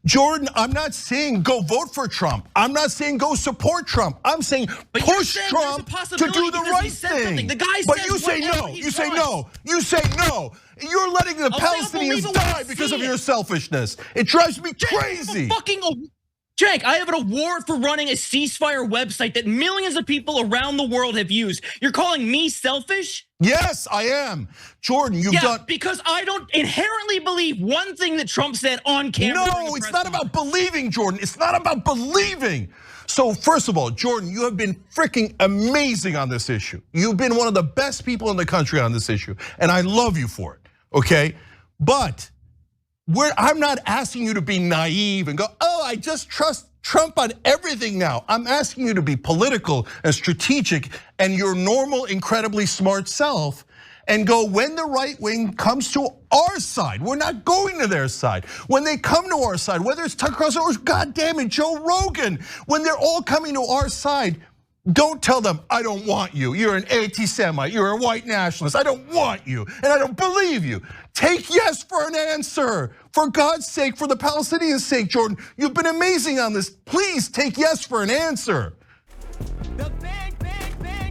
Jordan, I'm not saying go vote for Trump. I'm not saying go support Trump. I'm saying push Trump to do the right thing. The guy but you say no. You say no. You say no. You're letting the Palestinians die because of your selfishness. It drives me crazy. Cenk, I have an award for running a ceasefire website that millions of people around the world have used. You're calling me selfish? Yes, I am. Jordan, you've done. Because I don't inherently believe one thing that Trump said on camera. No, it's not about believing, Jordan. It's not about believing. So first of all, Jordan, you have been freaking amazing on this issue. You've been one of the best people in the country on this issue, and I love you for it, okay? But I'm not asking you to be naive and go, oh, I just trust Trump on everything now. I'm asking you to be political and strategic and your normal, incredibly smart self and go, when the right wing comes to our side, we're not going to their side. When they come to our side, whether it's Tucker Carlson or goddamn it, Joe Rogan, when they're all coming to our side, don't tell them, I don't want you. You're an anti-Semite, you're a white nationalist. I don't want you, and I don't believe you. Take yes for an answer. For God's sake, for the Palestinians' sake, Jordan, you've been amazing on this. Please take yes for an answer. The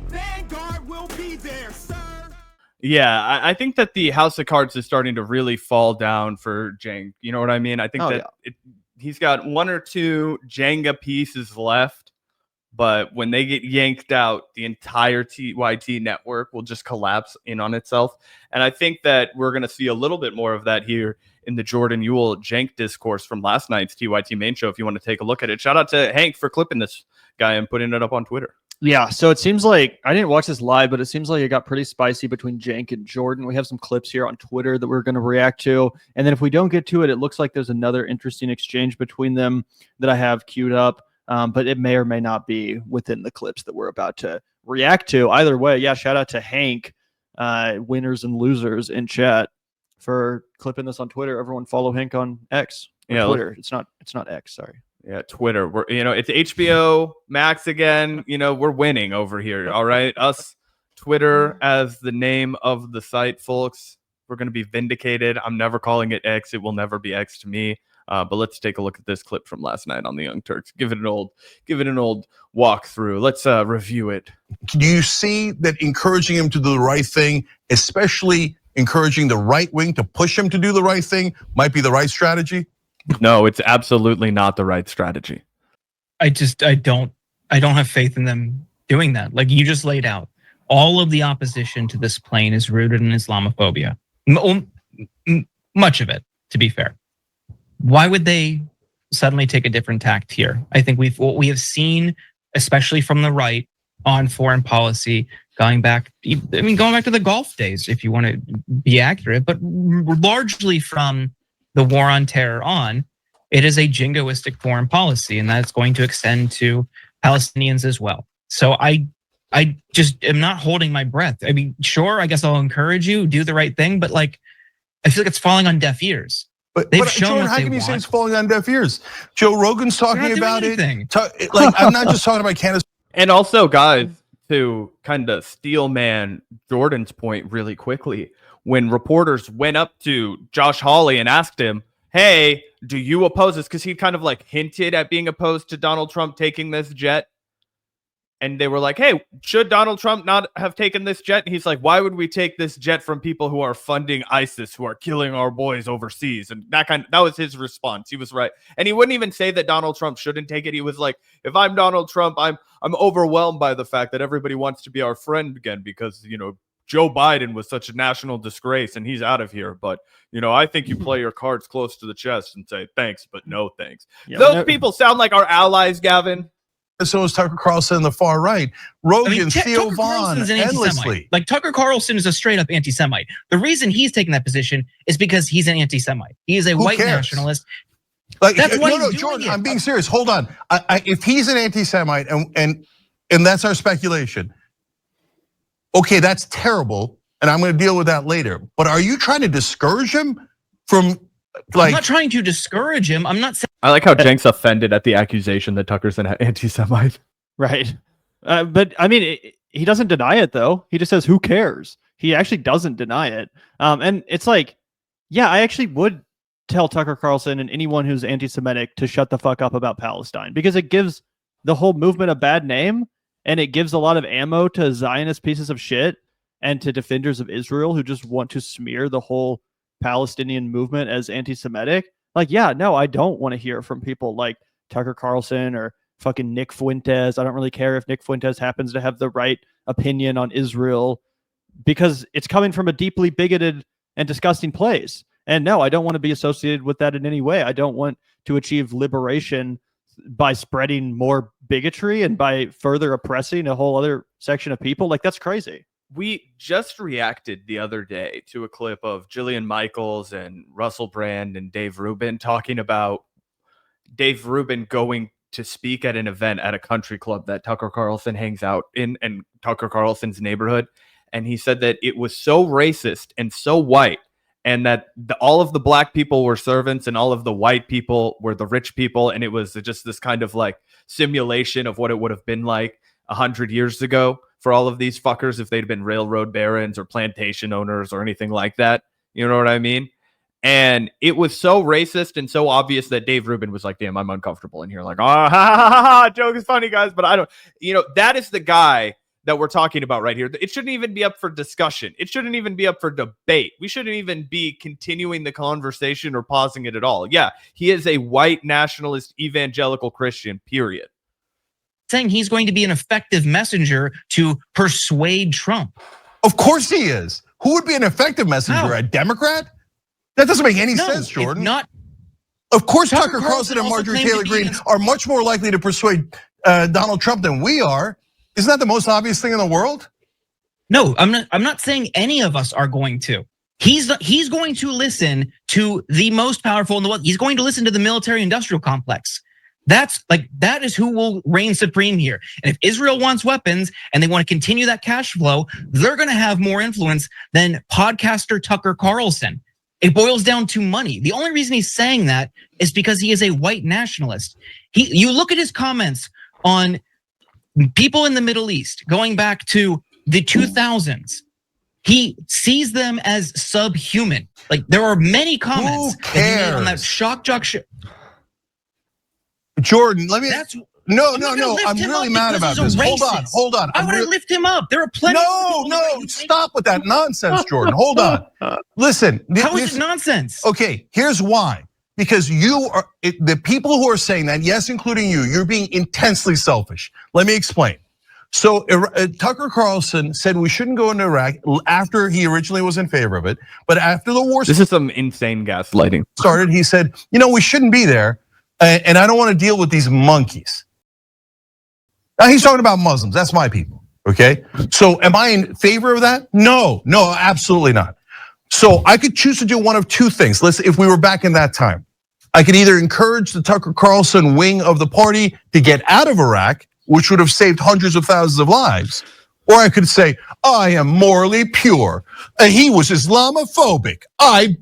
vanguard will be there, sir. Yeah, I think that the house of cards is starting to really fall down for Cenk. You know what I mean? I think he's got one or two Jenga pieces left. But when they get yanked out, the entire TYT network will just collapse in on itself. And I think that we're going to see a little bit more of that here in the Jordan Ewell Cenk discourse from last night's TYT main show, if you want to take a look at it. Shout out to Hank for clipping this guy and putting it up on Twitter. Yeah, so it seems like, I didn't watch this live, but it seems like it got pretty spicy between Cenk and Jordan. We have some clips here on Twitter that we're going to react to. And then if we don't get to it, it looks like there's another interesting exchange between them that I have queued up. But it may or may not be within the clips that we're about to react to. Either way, yeah, shout out to Hank, winners and losers in chat for clipping this on Twitter. Everyone follow Hank on X. Twitter. It's not X, sorry. Yeah, Twitter. It's HBO Max again. We're winning over here. All right. Us, Twitter as the name of the site, folks. We're going to be vindicated. I'm never calling it X. It will never be X to me. But let's take a look at this clip from last night on the Young Turks. Give it an old walkthrough. Let's review it. Do you see that encouraging him to do the right thing, especially encouraging the right wing to push him to do the right thing, might be the right strategy? No, it's absolutely not the right strategy. I don't have faith in them doing that. Like you just laid out, all of the opposition to this plane is rooted in Islamophobia. Much of it, to be fair. Why would they suddenly take a different tact here? I think what we have seen, especially from the right on foreign policy, going back to the Gulf days, if you want to be accurate, but largely from the war on terror on, it is a jingoistic foreign policy, and that's going to extend to Palestinians as well. So I just am not holding my breath. I mean, sure, I guess I'll encourage you, do the right thing, but like, I feel like it's falling on deaf ears. But Jordan, how can you say it's falling on deaf ears? Joe Rogan's talking about it. Like, I'm not just talking about Candace. And also, guys, to kind of steel man Jordan's point really quickly, when reporters went up to Josh Hawley and asked him, hey, do you oppose this? Because he kind of like hinted at being opposed to Donald Trump taking this jet. And they were like, hey, should Donald Trump not have taken this jet? And he's like, why would we take this jet from people who are funding ISIS, who are killing our boys overseas? And that was his response. He was right. And he wouldn't even say that Donald Trump shouldn't take it. He was like, if I'm Donald Trump, I'm overwhelmed by the fact that everybody wants to be our friend again because, Joe Biden was such a national disgrace and he's out of here. But, I think you play your cards close to the chest and say, thanks, but no thanks. Yeah, those people sound like our allies, Gavin. So is Tucker Carlson on the far right. Rogan, Theo Vaughn, endlessly. Like Tucker Carlson is a straight up anti-Semite. The reason he's taking that position is because he's an anti-Semite. He is a white nationalist. Like, that's why Jordan, I'm being serious. Hold on. If he's an anti-Semite and that's our speculation, okay, that's terrible. And I'm going to deal with that later. But are you trying to discourage him from I'm not trying to discourage him. I'm not saying. I like how Cenk's offended at the accusation that Tucker's an anti-Semite. Right. But I mean, he doesn't deny it though. He just says, who cares? He actually doesn't deny it. And it's like, yeah, I actually would tell Tucker Carlson and anyone who's anti-Semitic to shut the fuck up about Palestine, because it gives the whole movement a bad name, and it gives a lot of ammo to Zionist pieces of shit and to defenders of Israel who just want to smear the whole Palestinian movement as anti-Semitic. Like, yeah, no, I don't want to hear from people like Tucker Carlson or fucking Nick Fuentes. I don't really care if Nick Fuentes happens to have the right opinion on Israel, because it's coming from a deeply bigoted and disgusting place. And no, I don't want to be associated with that in any way. I don't want to achieve liberation by spreading more bigotry and by further oppressing a whole other section of people. Like, that's crazy. We just reacted the other day to a clip of Jillian Michaels and Russell Brand and Dave Rubin talking about Dave Rubin going to speak at an event at a country club that Tucker Carlson hangs out in and Tucker Carlson's neighborhood. And he said that it was so racist and so white, and that all of the black people were servants and all of the white people were the rich people. And it was just this kind of like simulation of what it would have been like 100 years ago for all of these fuckers if they'd been railroad barons or plantation owners or anything like that. You know what I mean? And it was so racist and so obvious that Dave Rubin was like, damn, I'm uncomfortable in here. Like, ha, ha, ha, ha, joke is funny, guys. But I don't, that is the guy that we're talking about right here. It shouldn't even be up for discussion. It shouldn't even be up for debate. We shouldn't even be continuing the conversation or pausing it at all. Yeah, he is a white nationalist evangelical Christian, period. Saying he's going to be an effective messenger to persuade Trump. Of course he is. Who would be an effective messenger? How? A Democrat? That doesn't make any sense, Jordan. Not. Of course, Tucker Tucker Carlson and also Marjorie claimed Taylor to be Greene are much more likely to persuade Donald Trump than we are. Isn't that the most obvious thing in the world? No, I'm not saying any of us are going to. He's going to listen to the most powerful in the world. He's going to listen to the military-industrial complex. That is who will reign supreme here. And if Israel wants weapons and they want to continue that cash flow, they're going to have more influence than podcaster Tucker Carlson. It boils down to money. The only reason he's saying that is because he is a white nationalist. You look at his comments on people in the Middle East going back to the 2000s. He sees them as subhuman. Like, there are many comments that he made on that shock jock shit. Jordan, let me. No. I'm him really up mad because about he's a this. racist. Hold on. Why would I lift him up? There are plenty. No, stop with that nonsense, Jordan. Hold on. Listen. How is it nonsense? Okay, here's why. Because you are the people who are saying that, yes, including you, you're being intensely selfish. Let me explain. So Tucker Carlson said we shouldn't go into Iraq after he originally was in favor of it, but after the war This is some insane gaslighting. started, he said, we shouldn't be there, and I don't want to deal with these monkeys. Now he's talking about Muslims. That's my people. Okay. So am I in favor of that? No, absolutely not. So I could choose to do one of two things. If we were back in that time, I could either encourage the Tucker Carlson wing of the party to get out of Iraq, which would have saved hundreds of thousands of lives, or I could say, I am morally pure. He was Islamophobic. I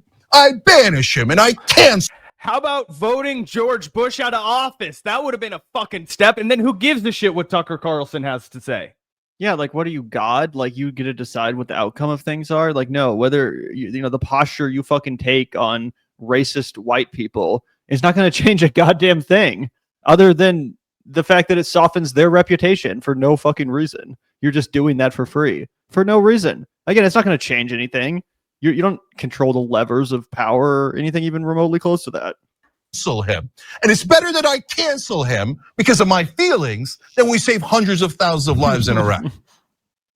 banish him and I cancel. How about voting George Bush out of office? That would have been a fucking step. And then who gives a shit what Tucker Carlson has to say? Yeah, like, what are you, God? Like, you get to decide what the outcome of things are? Like, no, whether, the posture you fucking take on racist white people is not going to change a goddamn thing, other than the fact that it softens their reputation for no fucking reason. You're just doing that for free, for no reason. Again, it's not going to change anything. You don't control the levers of power or anything even remotely close to that. Cancel him. And it's better that I cancel him because of my feelings than we save hundreds of thousands of lives in Iraq.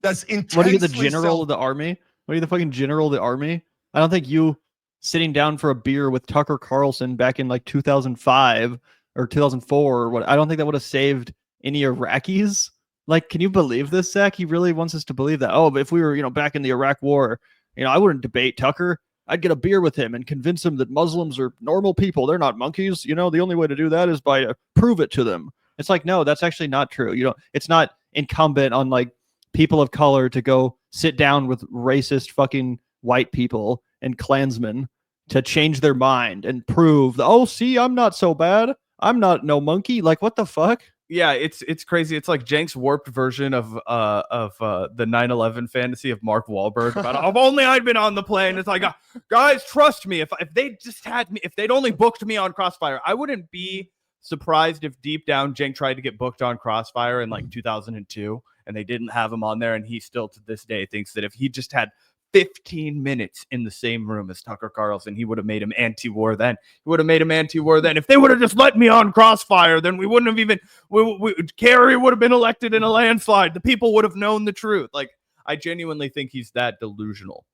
That's intensely. What are you, the general of the army? What are you, the fucking general of the army? I don't think you sitting down for a beer with Tucker Carlson back in like 2005 or 2004 or what, I don't think that would have saved any Iraqis. Like, can you believe this, Zach? He really wants us to believe that. Oh, but if we were, back in the Iraq war, I wouldn't debate Tucker. I'd get a beer with him and convince him that Muslims are normal people. They're not monkeys. The only way to do that is by prove it to them. It's like, no, that's actually not true. It's not incumbent on like people of color to go sit down with racist fucking white people and Klansmen to change their mind and prove, oh, see, I'm not so bad. I'm not no monkey. Like, what the fuck? Yeah, it's crazy. It's like Cenk's warped version of the 9/11 fantasy of Mark Wahlberg about if only I'd been on the plane. It's like, guys, trust me. If they just had me, if they'd only booked me on Crossfire, I wouldn't be surprised if deep down Cenk tried to get booked on Crossfire in like 2002 and they didn't have him on there, and he still to this day thinks that if he just had 15 minutes in the same room as Tucker Carlson, he would have made him anti-war then. He would have made him anti-war then. If they would have just let me on Crossfire, then we wouldn't have even, Kerry would have been elected in a landslide. The people would have known the truth. Like, I genuinely think he's that delusional.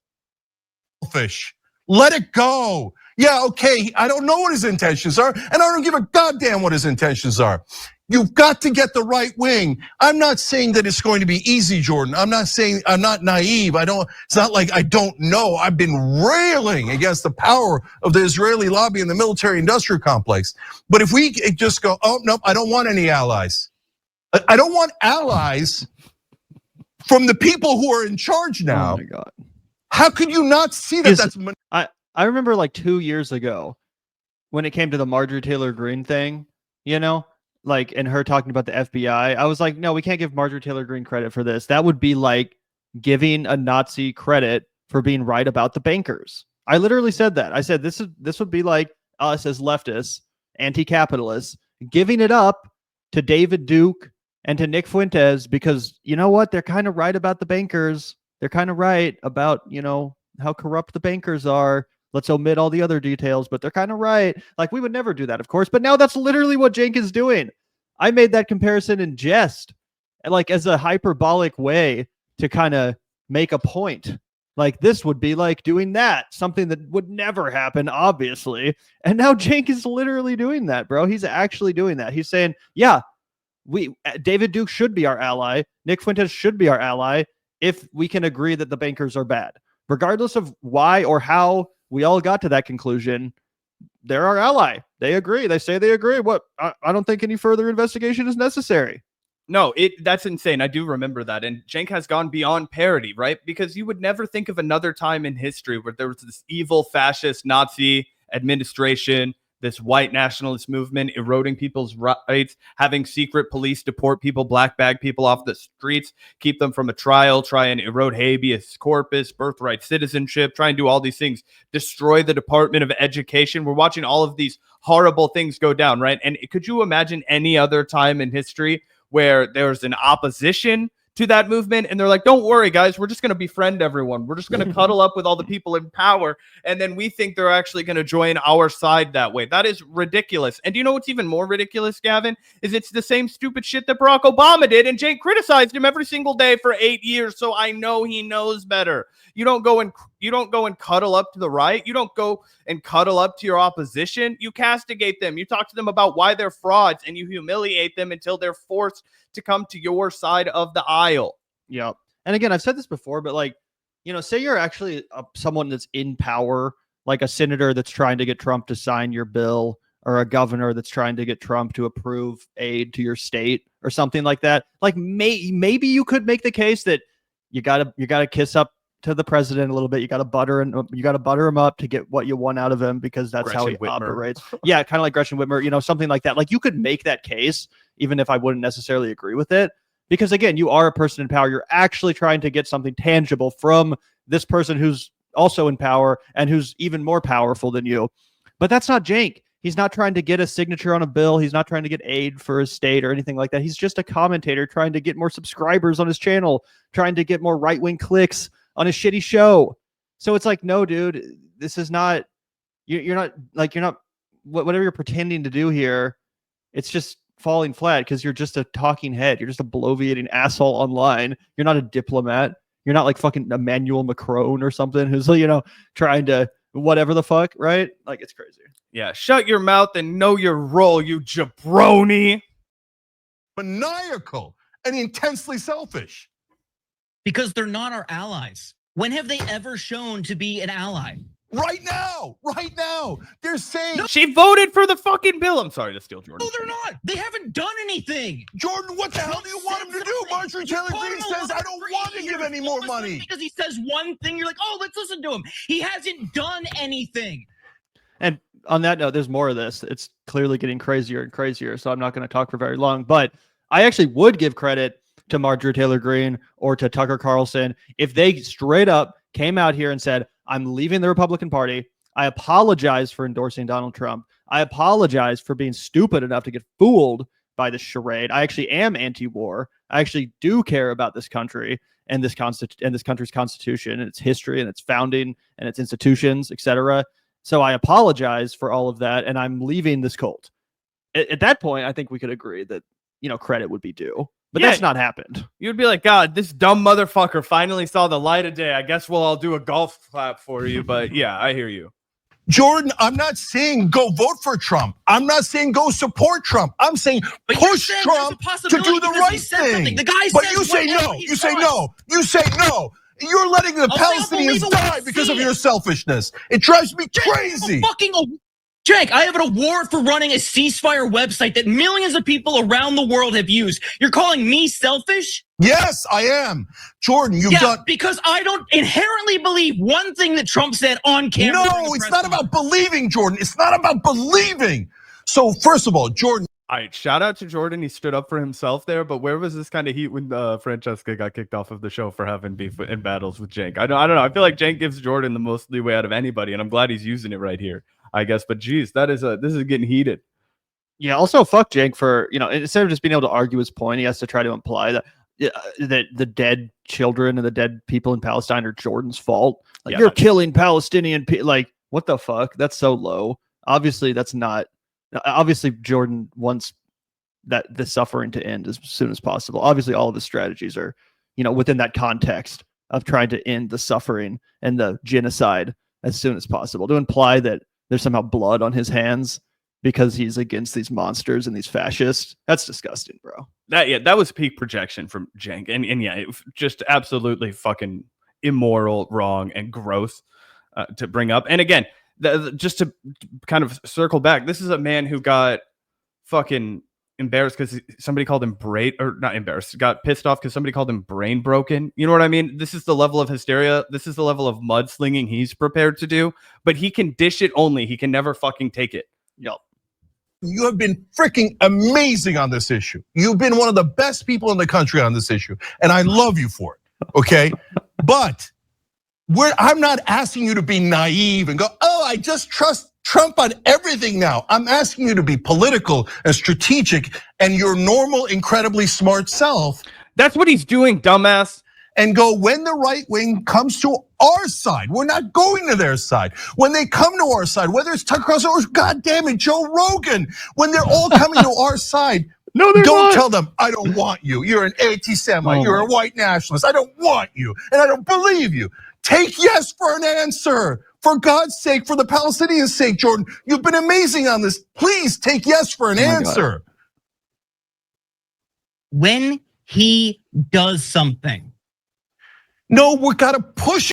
Selfish. Let it go. Yeah, okay, I don't know what his intentions are, and I don't give a goddamn what his intentions are. You've got to get the right wing. I'm not saying that it's going to be easy, Jordan. I'm not saying, I'm not naive. It's not like I don't know. I've been railing against the power of the Israeli lobby and the military industrial complex. But if we just go, oh, no, I don't want any allies. I don't want allies from the people who are in charge now. Oh my God. How could you not see that? That's I remember like 2 years ago when it came to the Marjorie Taylor Greene thing, you know, like, and her talking about the FBI. I was like, no, we can't give Marjorie Taylor Greene credit for this. That would be like giving a Nazi credit for being right about the bankers. I literally said that. I said this would be like us as leftists, anti-capitalists, giving it up to David Duke and to Nick Fuentes because you know what? They're kind of right about the bankers. They're kind of right about, you know, how corrupt the bankers are. Let's omit all the other details, but they're kind of right. Like, we would never do that, of course. But now that's literally what Cenk is doing. I made that comparison in jest, like as a hyperbolic way to kind of make a point. Like, this would be like doing that, something that would never happen, obviously. And now Cenk is literally doing that, bro. He's actually doing that. He's saying, yeah, David Duke should be our ally. Nick Fuentes should be our ally if we can agree that the bankers are bad. Regardless of why or how we all got to that conclusion, they're our ally. They agree. They say they agree. What? I don't think any further investigation is necessary. No, that's insane. I do remember that. And Cenk has gone beyond parody, right? Because you would never think of another time in history where there was this evil fascist Nazi administration, this white nationalist movement eroding people's rights, having secret police deport people, black bag people off the streets, keep them from a trial, try and erode habeas corpus, birthright citizenship, try and do all these things, destroy the Department of Education. We're watching all of these horrible things go down, right? And could you imagine any other time in history where there's an opposition to that movement and they're like, don't worry, guys, we're just going to befriend everyone. We're just going to cuddle up with all the people in power. And then we think they're actually going to join our side that way. That is ridiculous. And do you know what's even more ridiculous, Gavin? Is it's the same stupid shit that Barack Obama did. And Cenk criticized him every single day for 8 years. So I know he knows better. You don't go and cuddle up to the right. You don't go and cuddle up to your opposition. You castigate them. You talk to them about why they're frauds and you humiliate them until they're forced to come to your side of the aisle. Yeah. And again, I've said this before, but like, you know, say you're actually someone that's in power, like a senator that's trying to get Trump to sign your bill, or a governor that's trying to get Trump to approve aid to your state or something like that. Like maybe you could make the case that you gotta kiss up to the president a little bit. You gotta butter him up to get what you want out of him because that's how he operates. Yeah, kind of like Gretchen Whitmer, you know, something like that. Like, you could make that case, even if I wouldn't necessarily agree with it. Because again, you are a person in power. You're actually trying to get something tangible from this person who's also in power and who's even more powerful than you. But that's not Cenk. He's not trying to get a signature on a bill. He's not trying to get aid for his state or anything like that. He's just a commentator trying to get more subscribers on his channel, trying to get more right-wing clicks on a shitty show. So it's like, no, dude, this is not, you're not whatever you're pretending to do here, it's just falling flat because you're just a talking head. You're just a bloviating asshole online. You're not a diplomat. You're not like fucking Emmanuel Macron or something who's, you know, trying to whatever the fuck, right? Like, it's crazy. Yeah, shut your mouth and know your role, you jabroni. Maniacal and intensely selfish. Because they're not our allies. When have they ever shown to be an ally? Right now, they're saying she voted for the fucking bill. I'm sorry to steal Jordan. No, they're not. They haven't done anything. Jordan, what the hell do you want him to do? Marjorie Taylor Greene says, I don't want to give any more money. Because he says one thing, you're like, oh, let's listen to him. He hasn't done anything. And on that note, there's more of this. It's clearly getting crazier and crazier. So I'm not going to talk for very long. But I actually would give credit to Marjorie Taylor Greene or to Tucker Carlson if they straight up came out here and said, I'm leaving the Republican Party. I apologize for endorsing Donald Trump. I apologize for being stupid enough to get fooled by this charade. I actually am anti-war. I actually do care about this country and this country's constitution and its history and its founding and its institutions, etc. So I apologize for all of that, and I'm leaving this cult. At that point, I think we could agree that, you know, credit would be due. But that's not happened. You'd be like, God, this dumb motherfucker finally saw the light of day. I guess we'll all do a golf clap for you. But yeah, I hear you. Jordan, I'm not saying go vote for Trump. I'm not saying go support Trump. I'm saying push Trump to do the right thing. But you say no. You say no. You say no. You're letting the Palestinians die because of your selfishness. It drives me crazy. Cenk, I have an award for running a ceasefire website that millions of people around the world have used. You're calling me selfish? Yes, I am. Jordan, you've done... because I don't inherently believe one thing that Trump said on camera. No, it's not about believing, Jordan. It's not about believing. So first of all, Jordan... All right, shout out to Jordan. He stood up for himself there, but where was this kind of heat when Francesca got kicked off of the show for having beef in battles with Cenk? I don't know. I feel like Cenk gives Jordan the most leeway out of anybody, and I'm glad he's using it right here, I guess. But geez, this is getting heated. Yeah, also fuck Cenk for, you know, instead of just being able to argue his point, he has to try to imply that the dead children and the dead people in Palestine are Jordan's fault. Like, you're killing Palestinian people. Like, what the fuck? That's so low. Obviously, that's not. Obviously, Jordan wants the suffering to end as soon as possible. Obviously, all of his strategies are, you know, within that context of trying to end the suffering and the genocide as soon as possible. To imply that there's somehow blood on his hands because he's against these monsters and these fascists, that's disgusting, bro. That was peak projection from Cenk, and yeah, it was just absolutely fucking immoral, wrong, and gross to bring up. And again, just to kind of circle back, this is a man who got fucking embarrassed because somebody called him got pissed off because somebody called him brain broken. You know what I mean? This is the level of hysteria. This is the level of mudslinging he's prepared to do, but he can dish it only. He can never fucking take it. Yep. You have been freaking amazing on this issue. You've been one of the best people in the country on this issue, and I love you for it, okay? But I'm not asking you to be naive and go, oh, I just trust Trump on everything now. I'm asking you to be political and strategic and your normal, incredibly smart self. That's what he's doing, dumbass. And go, when the right wing comes to our side, we're not going to their side. When they come to our side, whether it's Tucker Carlson or, God damn it, Joe Rogan, when they're all coming to our side, no, they're don't not. tell them, I don't want you. You're an anti-Semite, you're a white nationalist. I don't want you, and I don't believe you. Take yes for an answer. For God's sake, for the Palestinians' sake, Jordan, you've been amazing on this. Please take yes for an answer. God. When he does something. No, we gotta push.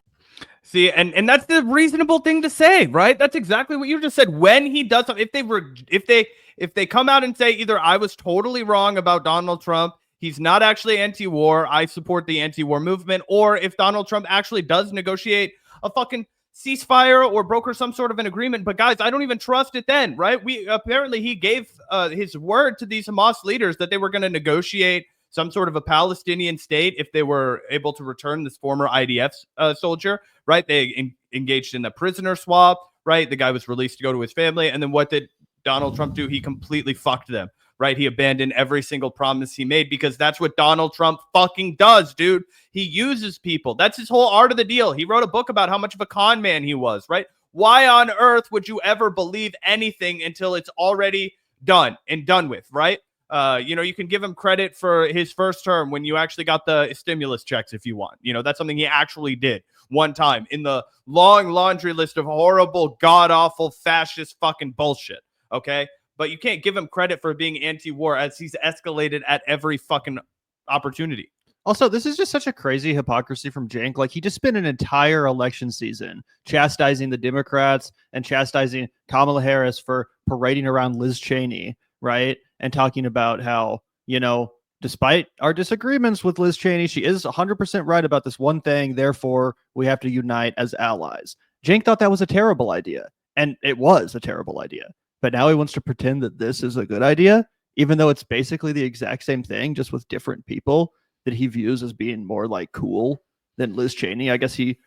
See, and that's the reasonable thing to say, right? That's exactly what you just said. When he does something, if they come out and say either I was totally wrong about Donald Trump, he's not actually anti-war, I support the anti-war movement, or if Donald Trump actually does negotiate a fucking ceasefire or broker some sort of an agreement, but guys, I don't even trust it then, right? He gave his word to these Hamas leaders that they were going to negotiate some sort of a Palestinian state if they were able to return this former IDF soldier, right? They engaged in the prisoner swap, right? The guy was released to go to his family, and then what did Donald Trump do? He completely fucked them. Right, he abandoned every single promise he made because that's what Donald Trump fucking does, dude. He uses people. That's his whole art of the deal. He wrote a book about how much of a con man he was, right? Why on earth would you ever believe anything until it's already done and done with, right? You know, you can give him credit for his first term when you actually got the stimulus checks if you want. You know, that's something he actually did one time in the long laundry list of horrible, god-awful, fascist fucking bullshit, okay? But you can't give him credit for being anti-war as he's escalated at every fucking opportunity. Also, this is just such a crazy hypocrisy from Cenk. Like, he just spent an entire election season chastising the Democrats and chastising Kamala Harris for parading around Liz Cheney, right? And talking about how, you know, despite our disagreements with Liz Cheney, she is 100% right about this one thing. Therefore, we have to unite as allies. Cenk thought that was a terrible idea. And it was a terrible idea. but now he wants to pretend that this is a good idea, even though it's basically the exact same thing, just with different people that he views as being more like cool than Liz Cheney. I guess he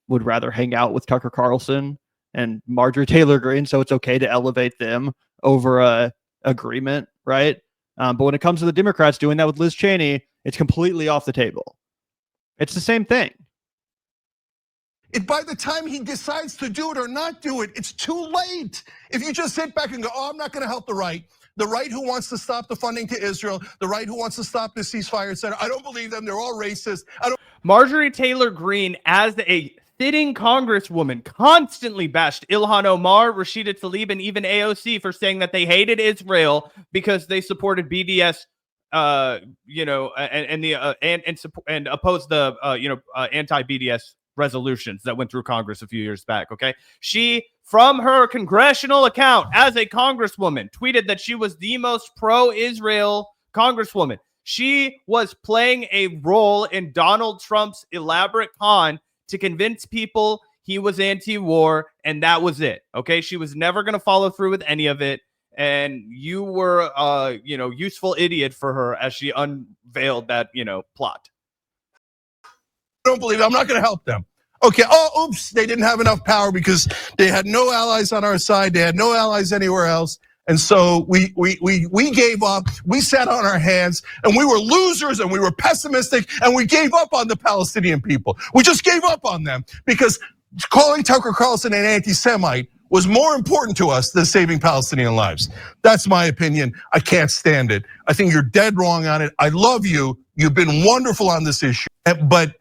would rather hang out with Tucker Carlson and Marjorie Taylor Greene, so it's okay to elevate them over a agreement, right? But when it comes to the Democrats doing that with Liz Cheney, it's completely off the table. It's the same thing. By the time he decides to do it or not do it, it's too late. If you just sit back and go, oh, I'm not gonna help the right who wants to stop the funding to Israel, the right who wants to stop the ceasefire, etc. I don't believe them, they're all racist. Marjorie Taylor Greene, as a sitting congresswoman, constantly bashed Ilhan Omar, Rashida Tlaib, and even AOC for saying that they hated Israel because they supported BDS, and opposed the anti-BDS resolutions that went through Congress a few years back. Okay, she, from her congressional account as a congresswoman, tweeted that she was the most pro-Israel congresswoman. She was playing a role in Donald Trump's elaborate con to convince people he was anti-war, and that was it. Okay, she was never going to follow through with any of it, and you were useful idiot for her as she unveiled that plot. I don't believe it. I'm not gonna help them. Okay, oh, oops, they didn't have enough power because they had no allies on our side, they had no allies anywhere else. And so we gave up, we sat on our hands, and we were losers, and we were pessimistic, and we gave up on the Palestinian people. We just gave up on them because calling Tucker Carlson an anti-Semite was more important to us than saving Palestinian lives. That's my opinion. I can't stand it. I think you're dead wrong on it. I love you. You've been wonderful on this issue. But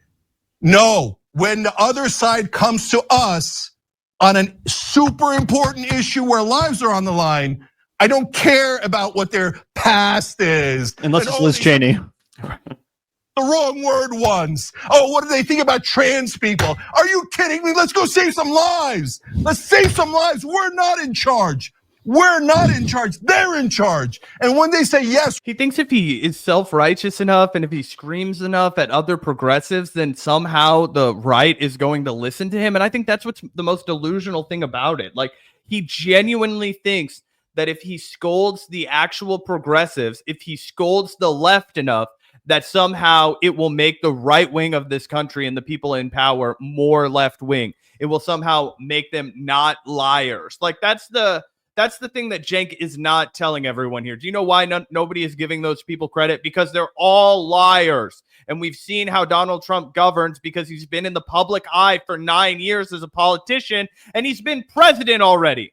no, when the other side comes to us on a super important issue where lives are on the line, I don't care about what their past is. Unless it's Liz Cheney. The wrong word ones. Oh, what do they think about trans people? Are you kidding me? Let's go save some lives. Let's save some lives. We're not in charge. We're not in charge. They're in charge. And when they say yes. He thinks if he is self-righteous enough and if he screams enough at other progressives, then somehow the right is going to listen to him. And I think that's what's the most delusional thing about it. Like, he genuinely thinks that if he scolds the actual progressives, if he scolds the left enough, that somehow it will make the right wing of this country and the people in power more left wing. It will somehow make them not liars. Like, that's the thing that Cenk is not telling everyone here. Do you know why nobody is giving those people credit? Because they're all liars. And we've seen how Donald Trump governs because he's been in the public eye for 9 years as a politician, and he's been president already.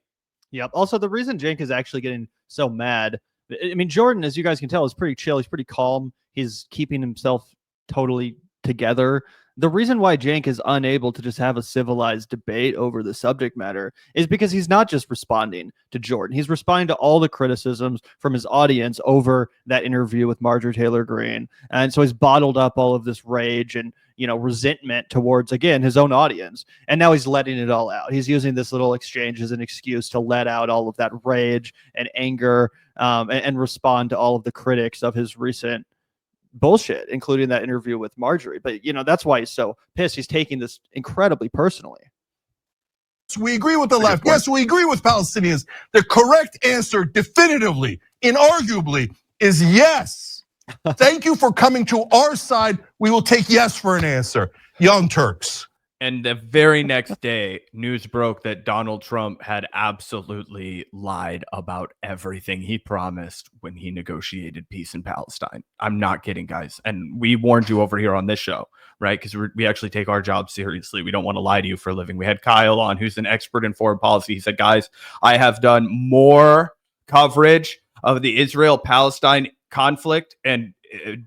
Yep. Also, the reason Cenk is actually getting so mad, I mean, Jordan, as you guys can tell, is pretty chill. He's pretty calm. He's keeping himself totally together. The reason why Cenk is unable to just have a civilized debate over the subject matter is because he's not just responding to Jordan. He's responding to all the criticisms from his audience over that interview with Marjorie Taylor Greene. And so he's bottled up all of this rage and, resentment towards, again, his own audience. And now he's letting it all out. He's using this little exchange as an excuse to let out all of that rage and anger and respond to all of the critics of his recent bullshit, including that interview with Marjorie. But that's why he's so pissed. He's taking this incredibly personally. We agree with the left. Yes, we agree with Palestinians. The correct answer, definitively, inarguably, is yes. Thank you for coming to our side. We will take yes for an answer. Young Turks. And the very next day, news broke that Donald Trump had absolutely lied about everything he promised when he negotiated peace in Palestine. I'm not kidding, guys. And we warned you over here on this show, right? Because we actually take our job seriously. We don't want to lie to you for a living. We had Kyle on, who's an expert in foreign policy. He said, guys, I have done more coverage of the Israel-Palestine conflict and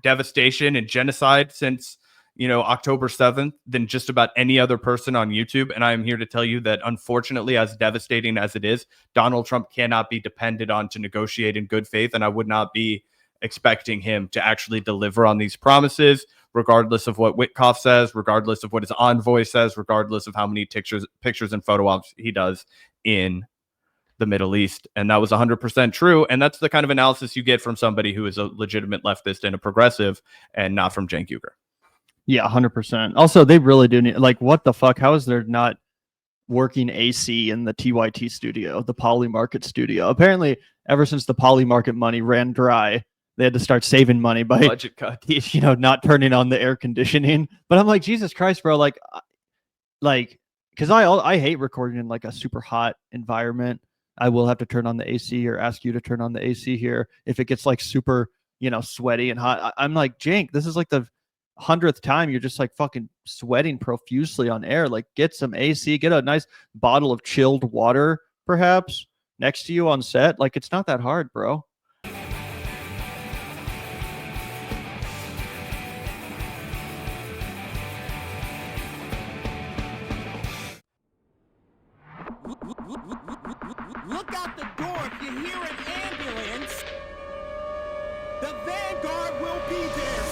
devastation and genocide since October 7th than just about any other person on YouTube. And I am here to tell you that, unfortunately, as devastating as it is, Donald Trump cannot be depended on to negotiate in good faith. And I would not be expecting him to actually deliver on these promises, regardless of what Witkoff says, regardless of what his envoy says, regardless of how many pictures and photo ops he does in the Middle East. And that was 100% true. And that's the kind of analysis you get from somebody who is a legitimate leftist and a progressive, and not from Cenk Uygur. Yeah, 100%. Also, they really do need, like, what the fuck? How is there not working AC in the TYT studio, the Poly Market studio. Apparently, ever since the Poly Market money ran dry, they had to start saving money by Budget cut. not turning on the air conditioning. But I'm like, Jesus Christ, bro, like because I hate recording in like a super hot environment. I will have to turn on the AC or ask you to turn on the AC here if it gets like super, sweaty and hot. I'm like, Cenk, this is like the 100th time you're just like fucking sweating profusely on air. Like, get some AC, get a nice bottle of chilled water, perhaps, next to you on set. Like, it's not that hard, bro. Look out the door if you hear an ambulance. The Vanguard will be there,